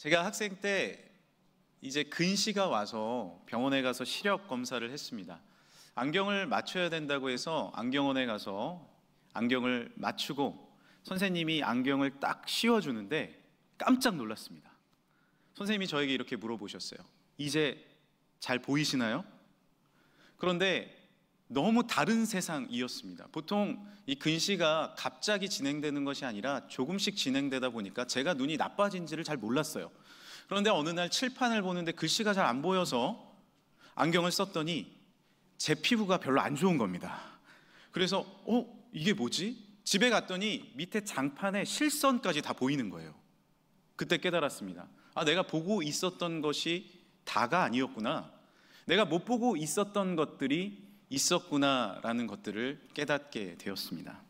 제가 학생 때 이제 근시가 와서 병원에 가서 시력 검사를 했습니다. 안경을 맞춰야 된다고 해서 안경원에 가서 안경을 맞추고 선생님이 안경을 딱 씌워주는데 깜짝 놀랐습니다. 선생님이 저에게 이렇게 물어보셨어요. 이제 잘 보이시나요? 그런데 너무 다른 세상이었습니다. 보통 이 근시가 갑자기 진행되는 것이 아니라 조금씩 진행되다 보니까 제가 눈이 나빠진지를 잘 몰랐어요. 그런데 어느 날 칠판을 보는데 글씨가 잘 안 보여서 안경을 썼더니 제 피부가 별로 안 좋은 겁니다. 그래서 이게 뭐지? 집에 갔더니 밑에 장판에 실선까지 다 보이는 거예요. 그때 깨달았습니다. 내가 보고 있었던 것이 다가 아니었구나. 내가 못 보고 있었던 것들이 있었구나라는 것들을 깨닫게 되었습니다.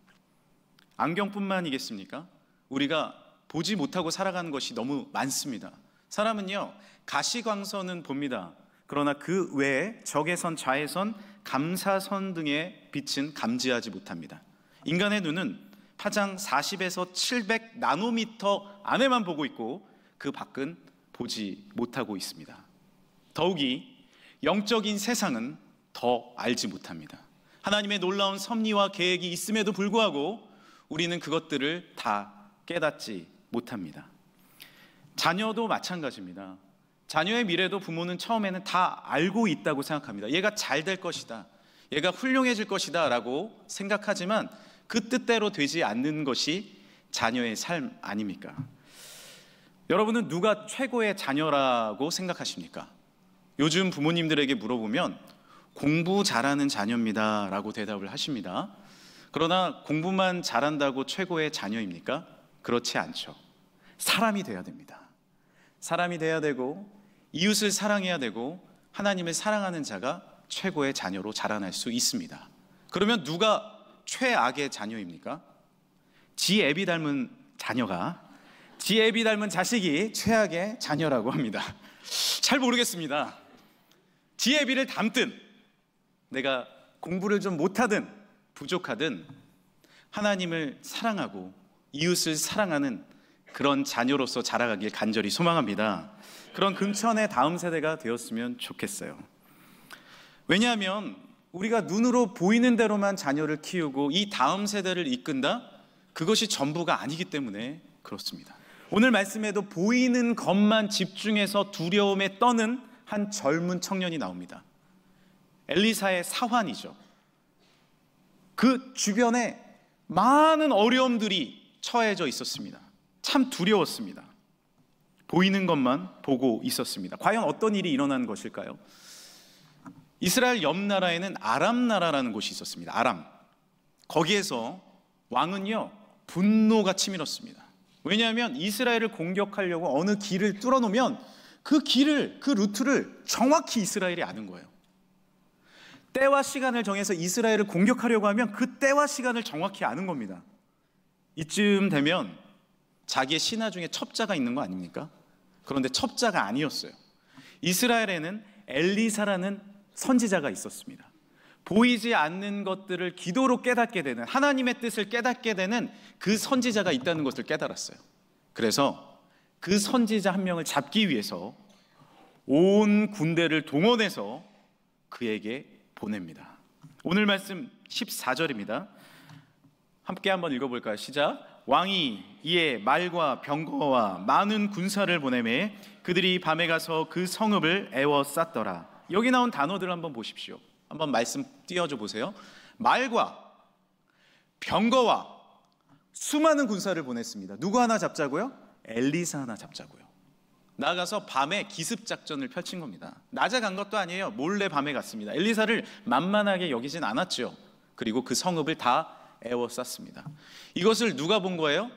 안경뿐만이겠습니까? 우리가 보지 못하고 살아가는 것이 너무 많습니다. 사람은요, 가시광선은 봅니다. 그러나 그 외에 적외선, 자외선, 감사선 등의 빛은 감지하지 못합니다. 인간의 눈은 파장 40에서 700 나노미터 안에만 보고 있고 그 밖은 보지 못하고 있습니다. 더욱이 영적인 세상은 더 알지 못합니다. 하나님의 놀라운 섭리와 계획이 있음에도 불구하고 우리는 그것들을 다 깨닫지 못합니다. 자녀도 마찬가지입니다. 자녀의 미래도 부모는 처음에는 다 알고 있다고 생각합니다. 얘가 잘 될 것이다, 얘가 훌륭해질 것이다 라고 생각하지만 그 뜻대로 되지 않는 것이 자녀의 삶 아닙니까? 여러분은 누가 최고의 자녀라고 생각하십니까? 요즘 부모님들에게 물어보면 공부 잘하는 자녀입니다 라고 대답을 하십니다. 그러나 공부만 잘한다고 최고의 자녀입니까? 그렇지 않죠. 사람이 돼야 됩니다. 사람이 돼야 되고 이웃을 사랑해야 되고 하나님을 사랑하는 자가 최고의 자녀로 자라날 수 있습니다. 그러면 누가 최악의 자녀입니까? 지 애비 닮은 자녀가, 지 애비 닮은 자식이 최악의 자녀라고 합니다. 잘 모르겠습니다. 지 애비를 닮든 내가 공부를 좀 못하든 부족하든 하나님을 사랑하고 이웃을 사랑하는 그런 자녀로서 자라가길 간절히 소망합니다. 그런 금천의 다음 세대가 되었으면 좋겠어요. 왜냐하면 우리가 눈으로 보이는 대로만 자녀를 키우고 이 다음 세대를 이끈다? 그것이 전부가 아니기 때문에 그렇습니다. 오늘 말씀에도 보이는 것만 집중해서 두려움에 떠는 한 젊은 청년이 나옵니다. 엘리사의 사환이죠. 그 주변에 많은 어려움들이 처해져 있었습니다. 참 두려웠습니다. 보이는 것만 보고 있었습니다. 과연 어떤 일이 일어난 것일까요? 이스라엘 옆 나라에는 아람 나라라는 곳이 있었습니다. 아람. 거기에서 왕은요, 분노가 치밀었습니다. 왜냐하면 이스라엘을 공격하려고 어느 길을 뚫어놓으면 그 루트를 정확히 이스라엘이 아는 거예요. 때와 시간을 정해서 이스라엘을 공격하려고 하면 그 때와 시간을 정확히 아는 겁니다. 이쯤 되면 자기의 신하 중에 첩자가 있는 거 아닙니까? 그런데 첩자가 아니었어요. 이스라엘에는 엘리사라는 선지자가 있었습니다. 보이지 않는 것들을 기도로 깨닫게 되는, 하나님의 뜻을 깨닫게 되는 그 선지자가 있다는 것을 깨달았어요. 그래서 그 선지자 한 명을 잡기 위해서 온 군대를 동원해서 그에게 보냅니다. 오늘 말씀 14절입니다. 함께 한번 읽어볼까요? 시작. 왕이 이에 말과 병거와 많은 군사를 보내매 그들이 밤에 가서 그 성읍을 에워쌌더라. 여기 나온 단어들 한번 보십시오. 한번 말씀 띄워줘 보세요. 말과 병거와 수많은 군사를 보냈습니다. 누구 하나 잡자고요? 엘리사 하나 잡자고요. 나가서 밤에 기습작전을 펼친 겁니다. 낮에 간 것도 아니에요. 몰래 밤에 갔습니다. 엘리사를 만만하게 여기진 않았죠. 그리고 그 성읍을 다 에워쌌습니다. 이것을 누가 본 거예요?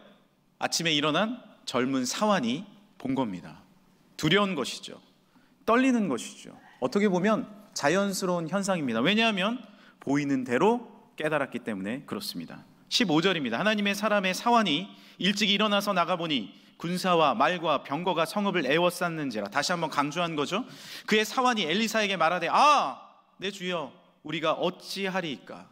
아침에 일어난 젊은 사환이 본 겁니다. 두려운 것이죠. 떨리는 것이죠. 어떻게 보면 자연스러운 현상입니다. 왜냐하면 보이는 대로 깨달았기 때문에 그렇습니다. 15절입니다. 하나님의 사람의 사환이 일찍 일어나서 나가보니 군사와 말과 병거가 성읍을 에워쌌는지라. 다시 한번 강조한 거죠. 그의 사환이 엘리사에게 말하되 내 주여 우리가 어찌하리이까?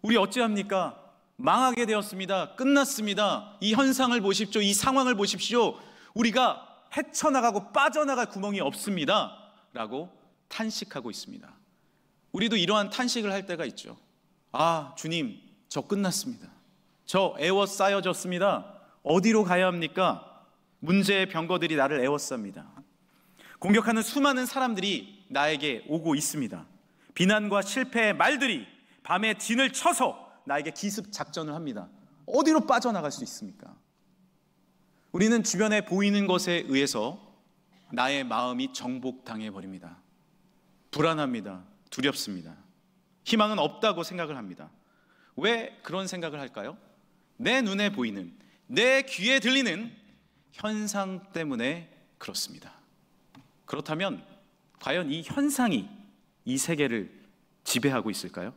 우리 어찌합니까? 망하게 되었습니다. 끝났습니다. 이 현상을 보십시오. 이 상황을 보십시오. 우리가 헤쳐나가고 빠져나갈 구멍이 없습니다 라고 탄식하고 있습니다. 우리도 이러한 탄식을 할 때가 있죠. 아, 주님, 저 끝났습니다. 저 에워싸여졌습니다. 어디로 가야 합니까? 문제의 병거들이 나를 에워쌉니다. 공격하는 수많은 사람들이 나에게 오고 있습니다. 비난과 실패의 말들이 밤에 진을 쳐서 나에게 기습 작전을 합니다. 어디로 빠져나갈 수 있습니까? 우리는 주변에 보이는 것에 의해서 나의 마음이 정복당해 버립니다. 불안합니다. 두렵습니다. 희망은 없다고 생각을 합니다. 왜 그런 생각을 할까요? 내 눈에 보이는, 내 귀에 들리는 현상 때문에 그렇습니다. 그렇다면 과연 이 현상이 이 세계를 지배하고 있을까요?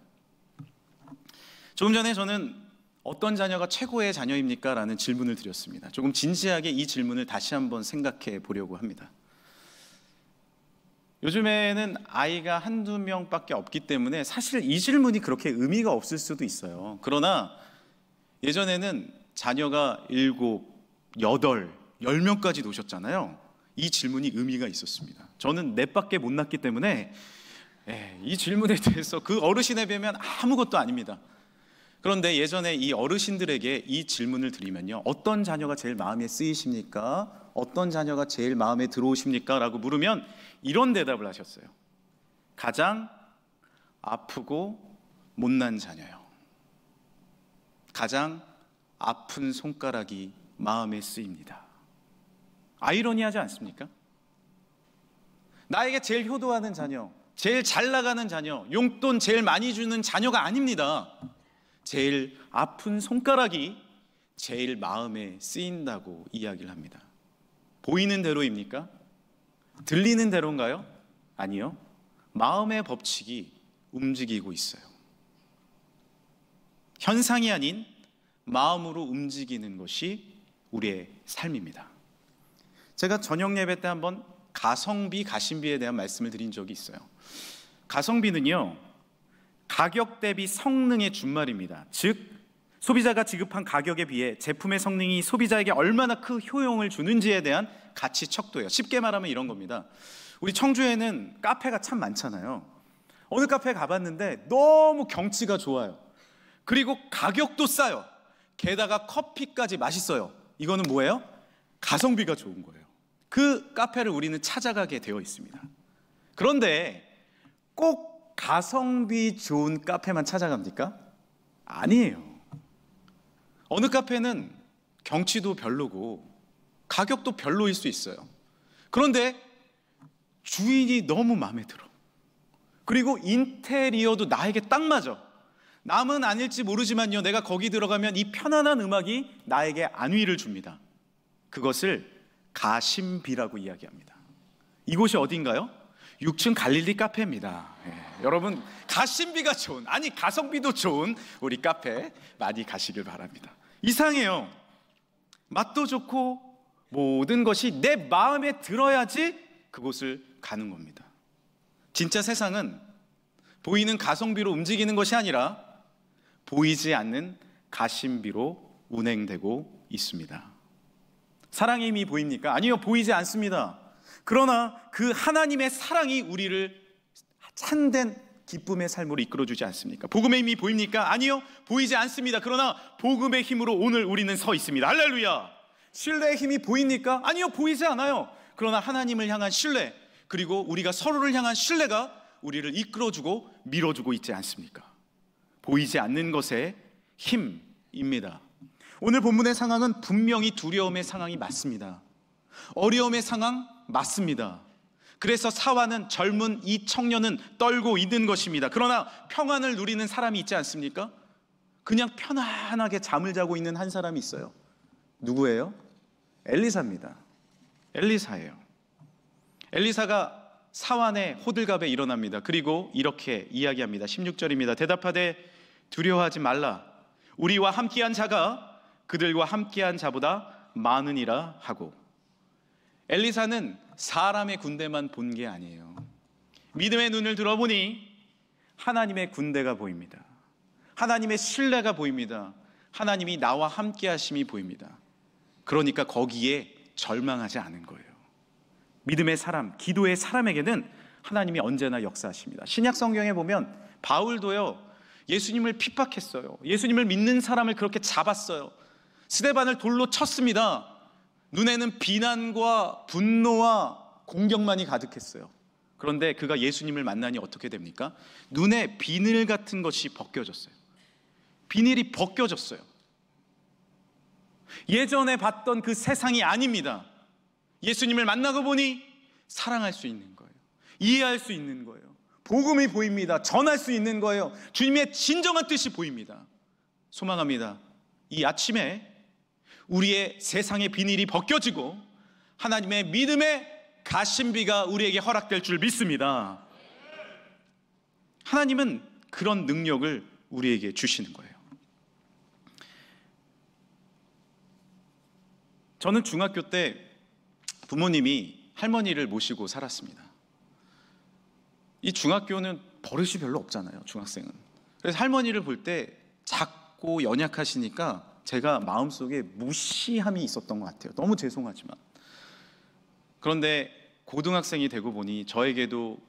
조금 전에 저는 어떤 자녀가 최고의 자녀입니까? 라는 질문을 드렸습니다. 조금 진지하게 이 질문을 다시 한번 생각해 보려고 합니다. 요즘에는 아이가 한두 명밖에 없기 때문에 사실 이 질문이 그렇게 의미가 없을 수도 있어요. 그러나 예전에는 자녀가 7, 8, 10명까지 놓으셨잖아요. 이 질문이 의미가 있었습니다. 저는 넷밖에 못 낳기 때문에 이 질문에 대해서 그 어르신에 비하면 아무것도 아닙니다. 그런데 예전에 이 어르신들에게 이 질문을 드리면요, 어떤 자녀가 제일 마음에 쓰이십니까? 어떤 자녀가 제일 마음에 들어오십니까? 라고 물으면 이런 대답을 하셨어요. 가장 아프고 못난 자녀요. 가장 아픈 손가락이 마음에 쓰입니다. 아이러니하지 않습니까? 나에게 제일 효도하는 자녀, 제일 잘 나가는 자녀, 용돈 제일 많이 주는 자녀가 아닙니다. 제일 아픈 손가락이 제일 마음에 쓰인다고 이야기를 합니다. 보이는 대로입니까? 들리는 대로인가요? 아니요. 마음의 법칙이 움직이고 있어요. 현상이 아닌 마음으로 움직이는 것이 우리의 삶입니다. 제가 저녁 예배 때 한번 가성비, 가심비에 대한 말씀을 드린 적이 있어요. 가성비는요, 가격 대비 성능의 준말입니다. 즉, 소비자가 지급한 가격에 비해 제품의 성능이 소비자에게 얼마나 큰 효용을 주는지에 대한 가치 척도예요. 쉽게 말하면 이런 겁니다. 우리 청주에는 카페가 참 많잖아요. 어느 카페에 가봤는데 너무 경치가 좋아요. 그리고 가격도 싸요. 게다가 커피까지 맛있어요. 이거는 뭐예요? 가성비가 좋은 거예요. 그 카페를 우리는 찾아가게 되어 있습니다. 그런데 꼭 가성비 좋은 카페만 찾아갑니까? 아니에요. 어느 카페는 경치도 별로고 가격도 별로일 수 있어요. 그런데 주인이 너무 마음에 들어. 그리고 인테리어도 나에게 딱 맞아. 남은 아닐지 모르지만요, 내가 거기 들어가면 이 편안한 음악이 나에게 안위를 줍니다. 그것을 가심비라고 이야기합니다. 이곳이 어딘가요? 6층 갈릴리 카페입니다. 여러분, 가심비가 좋은, 아니 가성비도 좋은 우리 카페 많이 가시길 바랍니다. 이상해요. 맛도 좋고 모든 것이 내 마음에 들어야지 그곳을 가는 겁니다. 진짜 세상은 보이는 가성비로 움직이는 것이 아니라 보이지 않는 가심비로 운행되고 있습니다. 사랑의 힘이 보입니까? 아니요, 보이지 않습니다. 그러나 그 하나님의 사랑이 우리를 참된 기쁨의 삶으로 이끌어주지 않습니까? 복음의 힘이 보입니까? 아니요, 보이지 않습니다. 그러나 복음의 힘으로 오늘 우리는 서 있습니다. 할렐루야! 신뢰의 힘이 보입니까? 아니요, 보이지 않아요. 그러나 하나님을 향한 신뢰, 그리고 우리가 서로를 향한 신뢰가 우리를 이끌어주고 밀어주고 있지 않습니까? 보이지 않는 것의 힘입니다. 오늘 본문의 상황은 분명히 두려움의 상황이 맞습니다. 어려움의 상황 맞습니다. 그래서 사화는, 젊은 이 청년은 떨고 있는 것입니다. 그러나 평안을 누리는 사람이 있지 않습니까? 그냥 편안하게 잠을 자고 있는 한 사람이 있어요. 누구예요? 엘리사입니다. 엘리사예요. 엘리사가 사환의 호들갑에 일어납니다. 그리고 이렇게 이야기합니다. 16절입니다. 대답하되 두려워하지 말라. 우리와 함께한 자가 그들과 함께한 자보다 많으니라 하고. 엘리사는 사람의 군대만 본 게 아니에요. 믿음의 눈을 들어보니 하나님의 군대가 보입니다. 하나님의 신뢰가 보입니다. 하나님이 나와 함께 하심이 보입니다. 그러니까 거기에 절망하지 않은 거예요. 믿음의 사람, 기도의 사람에게는 하나님이 언제나 역사하십니다. 신약 성경에 보면 바울도요, 예수님을 핍박했어요. 예수님을 믿는 사람을 그렇게 잡았어요. 스데반을 돌로 쳤습니다. 눈에는 비난과 분노와 공격만이 가득했어요. 그런데 그가 예수님을 만나니 어떻게 됩니까? 눈에 비늘 같은 것이 벗겨졌어요. 비닐이 벗겨졌어요. 예전에 봤던 그 세상이 아닙니다. 예수님을 만나고 보니 사랑할 수 있는 거예요. 이해할 수 있는 거예요. 복음이 보입니다. 전할 수 있는 거예요. 주님의 진정한 뜻이 보입니다. 소망합니다. 이 아침에 우리의 세상의 비닐이 벗겨지고 하나님의 믿음의 가심비가 우리에게 허락될 줄 믿습니다. 하나님은 그런 능력을 우리에게 주시는 거예요. 저는 중학교 때 부모님이 할머니를 모시고 살았습니다. 이 중학교는 버릇이 별로 없잖아요, 중학생은. 그래서 할머니를 볼 때 작고 연약하시니까 제가 마음속에 무시함이 있었던 것 같아요. 너무 죄송하지만. 그런데 고등학생이 되고 보니 저에게도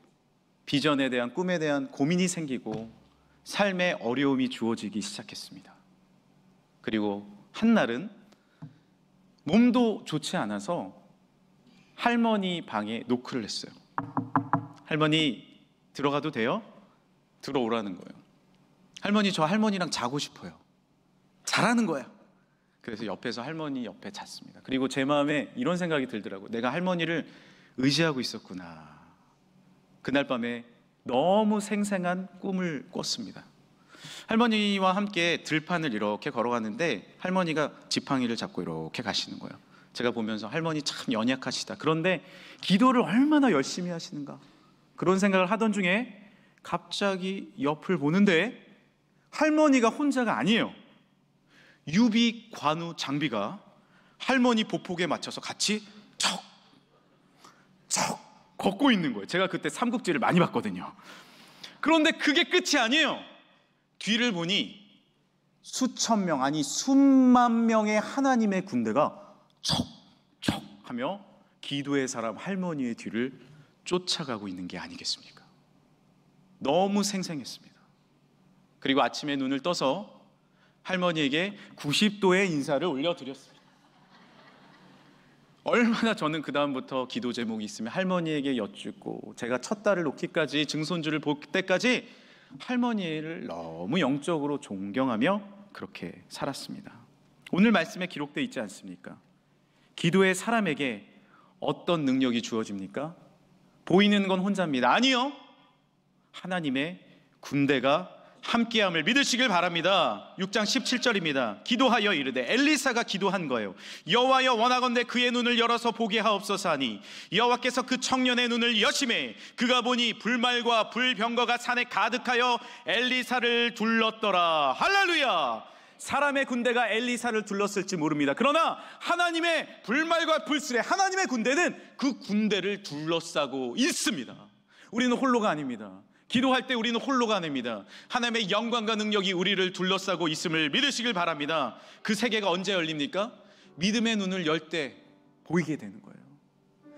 비전에 대한, 꿈에 대한 고민이 생기고 삶의 어려움이 주어지기 시작했습니다. 그리고 한날은 몸도 좋지 않아서 할머니 방에 노크를 했어요. 할머니 들어가도 돼요? 들어오라는 거예요. 할머니, 저 할머니랑 자고 싶어요. 자라는 거야. 그래서 옆에서 할머니 옆에 잤습니다. 그리고 제 마음에 이런 생각이 들더라고요. 내가 할머니를 의지하고 있었구나. 그날 밤에 너무 생생한 꿈을 꿨습니다. 할머니와 함께 들판을 이렇게 걸어갔는데 할머니가 지팡이를 잡고 이렇게 가시는 거예요. 제가 보면서 할머니 참 연약하시다. 그런데 기도를 얼마나 열심히 하시는가. 그런 생각을 하던 중에 갑자기 옆을 보는데 할머니가 혼자가 아니에요. 유비, 관우, 장비가 할머니 보폭에 맞춰서 같이 척 걷고 있는 거예요. 제가 그때 삼국지를 많이 봤거든요. 그런데 그게 끝이 아니에요. 뒤를 보니 수천 명, 아니 수만 명의 하나님의 군대가 척 하며 기도의 사람 할머니의 뒤를 쫓아가고 있는 게 아니겠습니까? 너무 생생했습니다. 그리고 아침에 눈을 떠서 할머니에게 90도의 인사를 올려드렸습니다. 얼마나 저는 그 다음부터 기도 제목이 있으면 할머니에게 여쭙고, 제가 첫 딸을 놓기까지, 증손주를 볼 때까지 할머니를 너무 영적으로 존경하며 그렇게 살았습니다. 오늘 말씀에 기록되어 있지 않습니까? 기도의 사람에게 어떤 능력이 주어집니까? 보이는 건 혼자입니다. 아니요, 하나님의 군대가 함께함을 믿으시길 바랍니다. 6장 17절입니다. 기도하여 이르되, 엘리사가 기도한 거예요. 여호와여, 원하건대 그의 눈을 열어서 보게 하옵소서 하니 여호와께서 그 청년의 눈을 여심해 그가 보니 불말과 불병거가 산에 가득하여 엘리사를 둘렀더라. 할렐루야. 사람의 군대가 엘리사를 둘렀을지 모릅니다. 그러나 하나님의 불말과 불술에 하나님의 군대는 그 군대를 둘러싸고 있습니다. 우리는 홀로가 아닙니다. 기도할 때 우리는 홀로가 아닙니다. 하나님의 영광과 능력이 우리를 둘러싸고 있음을 믿으시길 바랍니다. 그 세계가 언제 열립니까? 믿음의 눈을 열 때 보이게 되는 거예요.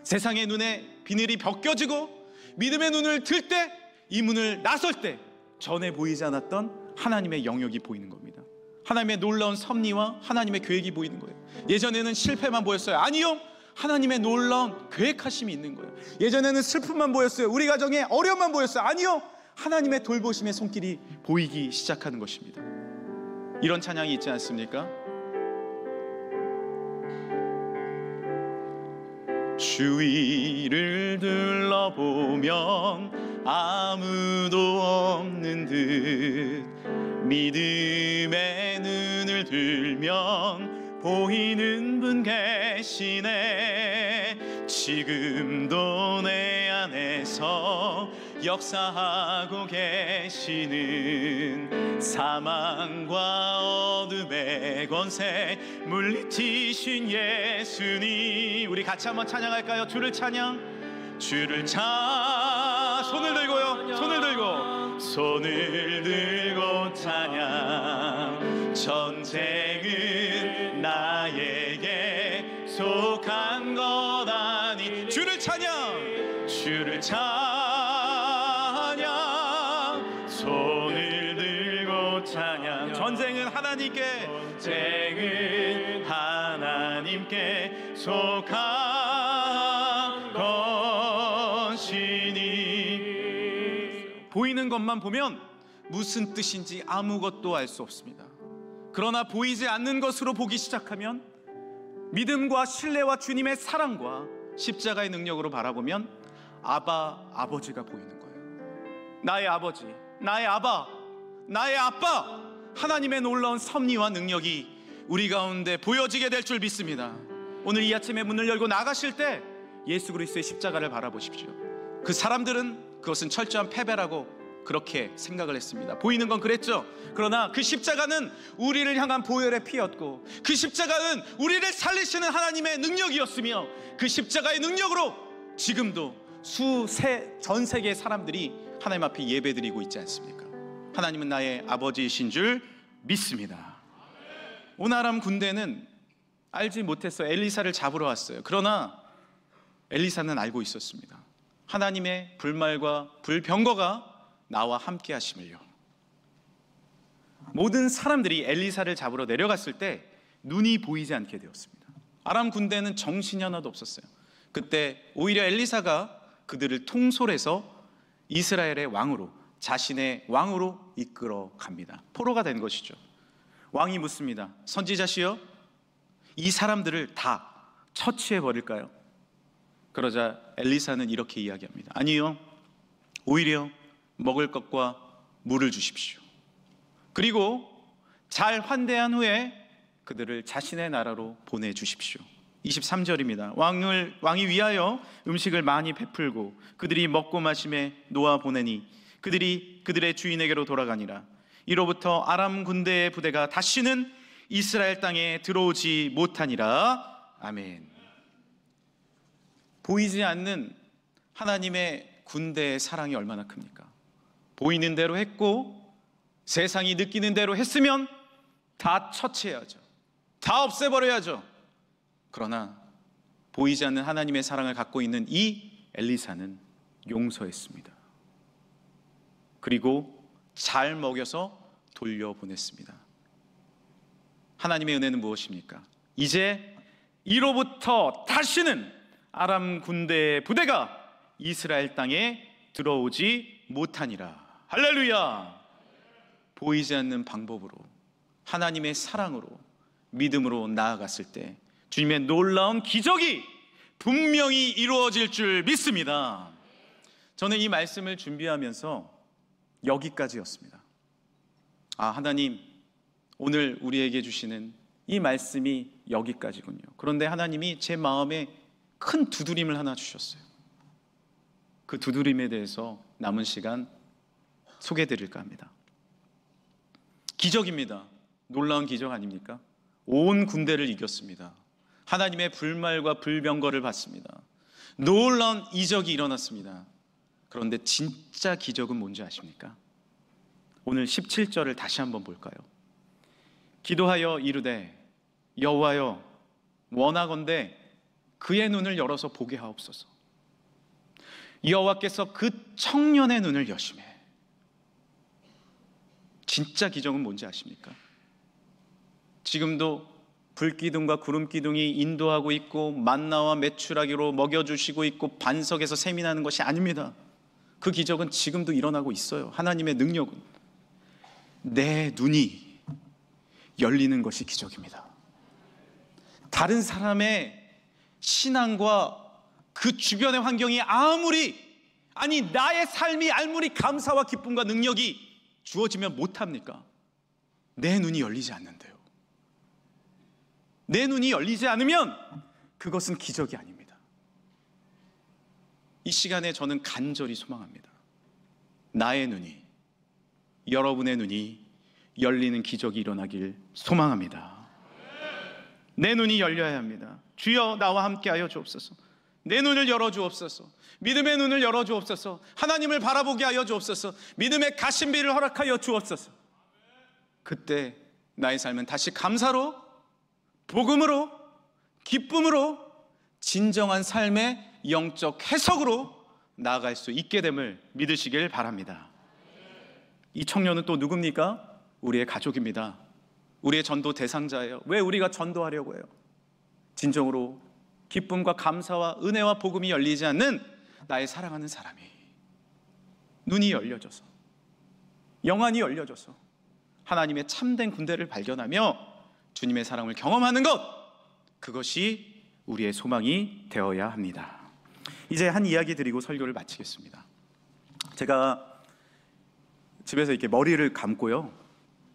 세상의 눈에 비늘이 벗겨지고 믿음의 눈을 들 때, 이 문을 나설 때 전에 보이지 않았던 하나님의 영역이 보이는 겁니다. 하나님의 놀라운 섭리와 하나님의 계획이 보이는 거예요. 예전에는 실패만 보였어요. 아니요, 하나님의 놀라운 계획하심이 있는 거예요. 예전에는 슬픔만 보였어요. 우리 가정에 어려움만 보였어요. 아니요, 하나님의 돌보심의 손길이 보이기 시작하는 것입니다. 이런 찬양이 있지 않습니까? 주위를 둘러보면 아무도 없는 듯 믿음의 눈을 들면 보이는 분 계시네. 지금도 내 안에서 역사하고 계시는 사망과 어둠의 권세 물리치신 예수님. 우리 같이 한번 찬양할까요? 주를 찬양, 주를 손을 들고요, 손을 들고 찬양. 전쟁은 나에게 속한 것 아니 주를 찬양, 주를 찬양, 손을 들고 찬양. 전쟁은 하나님께, 전쟁은 하나님께 속한 것이니. 보이는 것만 보면 무슨 뜻인지 아무것도 알 수 없습니다. 그러나 보이지 않는 것으로 보기 시작하면, 믿음과 신뢰와 주님의 사랑과 십자가의 능력으로 바라보면 아버지가 보이는 거예요. 나의 아버지, 나의 아바, 나의 아빠, 하나님의 놀라운 섭리와 능력이 우리 가운데 보여지게 될 줄 믿습니다. 오늘 이 아침에 문을 열고 나가실 때 예수 그리스도의 십자가를 바라보십시오. 그 사람들은 그것은 철저한 패배라고 그렇게 생각을 했습니다. 보이는 건 그랬죠. 그러나 그 십자가는 우리를 향한 보혈의 피였고, 그 십자가는 우리를 살리시는 하나님의 능력이었으며, 그 십자가의 능력으로 지금도 전 세계의 사람들이 하나님 앞에 예배드리고 있지 않습니까? 하나님은 나의 아버지이신 줄 믿습니다. 온 아람 군대는 알지 못해서 엘리사를 잡으러 왔어요. 그러나 엘리사는 알고 있었습니다. 하나님의 불말과 불병거가 나와 함께 하심을요. 모든 사람들이 엘리사를 잡으러 내려갔을 때 눈이 보이지 않게 되었습니다. 아람 군대는 정신이 하나도 없었어요. 그때 오히려 엘리사가 그들을 통솔해서 이스라엘의 왕으로, 자신의 왕으로 이끌어 갑니다. 포로가 된 것이죠. 왕이 묻습니다. 선지자시여, 이 사람들을 다 처치해 버릴까요? 그러자 엘리사는 이렇게 이야기합니다. 아니요, 오히려 먹을 것과 물을 주십시오. 그리고 잘 환대한 후에 그들을 자신의 나라로 보내주십시오. 23절입니다. 왕이 위하여 음식을 많이 베풀고 그들이 먹고 마심에 놓아 보내니 그들이 그들의 주인에게로 돌아가니라. 이로부터 아람 군대의 부대가 다시는 이스라엘 땅에 들어오지 못하니라. 아멘. 보이지 않는 하나님의 군대의 사랑이 얼마나 큽니까? 보이는 대로 했고 세상이 느끼는 대로 했으면 다 처치해야죠. 다 없애버려야죠. 그러나 보이지 않는 하나님의 사랑을 갖고 있는 이 엘리사는 용서했습니다. 그리고 잘 먹여서 돌려보냈습니다. 하나님의 은혜는 무엇입니까? 이제 이로부터 다시는 아람 군대의 부대가 이스라엘 땅에 들어오지 못하니라. 할렐루야. 보이지 않는 방법으로, 하나님의 사랑으로, 믿음으로 나아갔을 때 주님의 놀라운 기적이 분명히 이루어질 줄 믿습니다. 저는 이 말씀을 준비하면서 여기까지였습니다. 하나님, 오늘 우리에게 주시는 이 말씀이 여기까지군요. 그런데 하나님이 제 마음에 큰 두드림을 하나 주셨어요. 그 두드림에 대해서 남은 시간 소개해 드릴까 합니다. 기적입니다. 놀라운 기적 아닙니까? 온 군대를 이겼습니다. 하나님의 불말과 불병거를 받습니다. 놀라운 이적이 일어났습니다. 그런데 진짜 기적은 뭔지 아십니까? 오늘 17절을 다시 한번 볼까요? 기도하여 이르되 여호와여 원하건대 그의 눈을 열어서 보게 하옵소서. 여호와께서 그 청년의 눈을 여시매. 진짜 기적은 뭔지 아십니까? 지금도 불기둥과 구름기둥이 인도하고 있고 만나와 메추라기로 먹여주시고 있고 반석에서 샘이 나는 것이 아닙니다. 그 기적은 지금도 일어나고 있어요. 하나님의 능력은 내 눈이 열리는 것이 기적입니다. 다른 사람의 신앙과 그 주변의 환경이 나의 삶이 아무리 감사와 기쁨과 능력이 주어지면 못합니까? 내 눈이 열리지 않는데요. 내 눈이 열리지 않으면 그것은 기적이 아닙니다. 이 시간에 저는 간절히 소망합니다. 나의 눈이, 여러분의 눈이 열리는 기적이 일어나길 소망합니다. 내 눈이 열려야 합니다. 주여 나와 함께하여 주옵소서. 내 눈을 열어주옵소서. 믿음의 눈을 열어주옵소서. 하나님을 바라보게 하여 주옵소서. 믿음의 가심비를 허락하여 주옵소서. 그때 나의 삶은 다시 감사로, 복음으로, 기쁨으로, 진정한 삶의 영적 해석으로 나아갈 수 있게 됨을 믿으시길 바랍니다. 이 청년은 또 누굽니까? 우리의 가족입니다. 우리의 전도 대상자예요. 왜 우리가 전도하려고 해요? 진정으로 기쁨과 감사와 은혜와 복음이 열리지 않는 나의 사랑하는 사람이 눈이 열려져서, 영안이 열려져서 하나님의 참된 군대를 발견하며 주님의 사랑을 경험하는 것, 그것이 우리의 소망이 되어야 합니다. 이제 한 이야기 드리고 설교를 마치겠습니다. 제가 집에서 이렇게 머리를 감고요,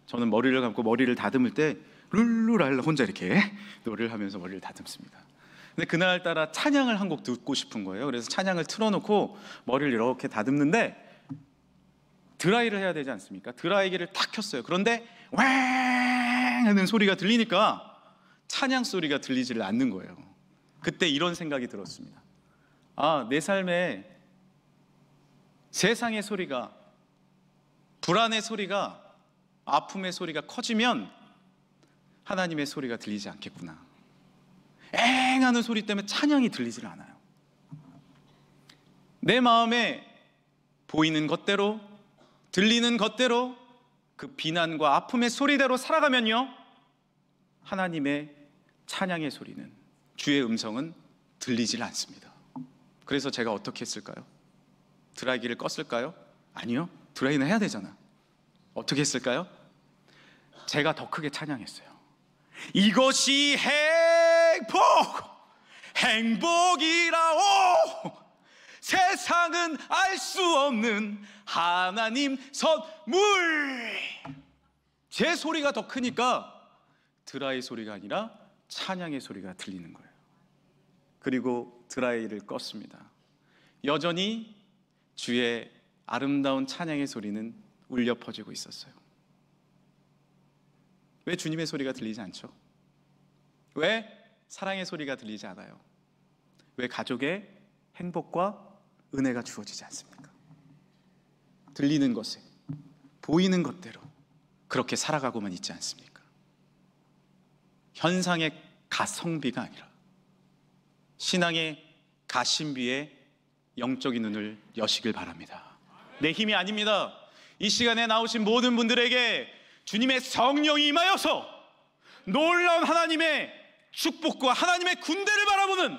저는 머리를 감고 머리를 다듬을 때 룰루랄라 혼자 이렇게 노래를 하면서 머리를 다듬습니다. 근데 그날따라 찬양을 한 곡 듣고 싶은 거예요. 그래서 찬양을 틀어놓고 머리를 이렇게 다듬는데 드라이를 해야 되지 않습니까? 드라이기를 탁 켰어요. 그런데 왱 하는 소리가 들리니까 찬양 소리가 들리지를 않는 거예요. 그때 이런 생각이 들었습니다. 아, 내 삶에 세상의 소리가, 불안의 소리가, 아픔의 소리가 커지면 하나님의 소리가 들리지 않겠구나. 엥 하는 소리 때문에 찬양이 들리질 않아요. 내 마음에 보이는 것대로, 들리는 것대로, 그 비난과 아픔의 소리대로 살아가면요, 하나님의 찬양의 소리는, 주의 음성은 들리질 않습니다. 그래서 제가 어떻게 했을까요? 드라이기를 껐을까요? 아니요, 드라이는 해야 되잖아. 어떻게 했을까요? 제가 더 크게 찬양했어요. 이것이 행복이라오, 세상은 알 수 없는 하나님 선물. 제 소리가 더 크니까 드라이 소리가 아니라 찬양의 소리가 들리는 거예요. 그리고 드라이를 껐습니다. 여전히 주의 아름다운 찬양의 소리는 울려 퍼지고 있었어요. 왜 주님의 소리가 들리지 않죠? 왜 사랑의 소리가 들리지 않아요? 왜 가족의 행복과 은혜가 주어지지 않습니까? 들리는 것에, 보이는 것대로 그렇게 살아가고만 있지 않습니까? 현상의 가성비가 아니라 신앙의 가심비에 영적인 눈을 여시길 바랍니다. 내 힘이 아닙니다. 이 시간에 나오신 모든 분들에게 주님의 성령이 임하여서 놀라운 하나님의 축복과 하나님의 군대를 바라보는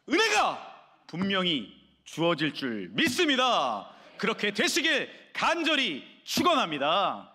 은혜가 분명히 주어질 줄 믿습니다. 그렇게 되시길 간절히 축원합니다.